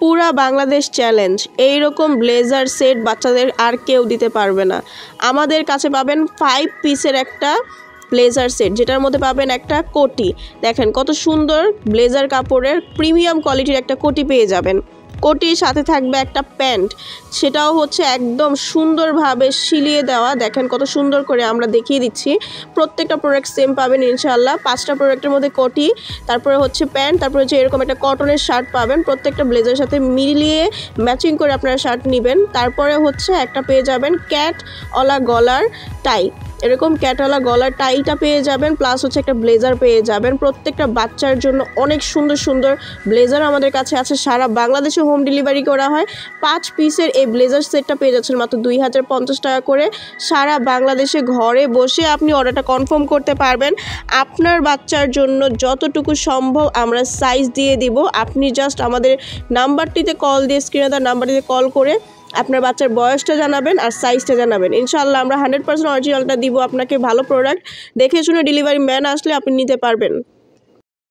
পুরা বাংলাদেশ চ্যালেঞ্জ। এইরকম blazer set বাচ্চাদের আর কেউ দিতে পারবে না। আমাদের কাছে পাবেন 5 পিসের একটা ব্লেজার সেট, যেটার মধ্যে পাবেন একটা কোটি। দেখেন কত সুন্দর ব্লেজার কাপড়ের প্রিমিয়াম কোয়ালিটির একটা কোটি পেয়ে যাবেন। কোটির সাথে থাকবে একটা প্যান্ট, সেটাও হচ্ছে একদম সুন্দরভাবে সিলিয়ে দেওয়া। দেখেন কত সুন্দর করে আমরা দেখিয়ে দিচ্ছি। প্রত্যেকটা প্রোডাক্ট সেম পাবেন ইনশাআল্লাহ। 5টা প্রোডাক্টের মধ্যে কোটি, তারপরে হচ্ছে প্যান্ট, তারপরে হচ্ছে এরকম একটা কটনের শার্ট পাবেন। প্রত্যেকটা ব্লেজারের সাথে মিলিয়ে ম্যাচিং করে আপনারা শার্ট নেবেন। তারপরে হচ্ছে একটা পেয়ে যাবেন ক্যাটওয়ালা গলার টাই, এরকম ক্যাটওয়ালা গলার টাইটা পেয়ে যাবেন, প্লাস হচ্ছে একটা ব্লেজার পেয়ে যাবেন। প্রত্যেকটা বাচ্চার জন্য অনেক সুন্দর সুন্দর ব্লেজার আমাদের কাছে আছে। সারা বাংলাদেশে হোম ডেলিভারি করা হয়। 5 পিসের এই ব্লেজার সেটটা পেয়ে যাচ্ছেন মাত্র 2050 টাকা করে। সারা বাংলাদেশে ঘরে বসে আপনি অর্ডারটা কনফার্ম করতে পারবেন। আপনার বাচ্চার জন্য যতটুকু সম্ভব আমরা সাইজ দিয়ে দিব। আপনি জাস্ট আমাদের নাম্বারটিতে কল দিয়ে, স্ক্রিনে দেওয়া নাম্বারটিতে কল করে আপনার বাচ্চার বয়সটা জানাবেন আর সাইজটা জানাবেন। ইনশাআল্লাহ আমরা 100% অরিজিনালটা দিব আপনাকে। ভালো প্রোডাক্ট দেখে শুনে ডেলিভারি ম্যান আসলে আপনি নিতে পারবেন।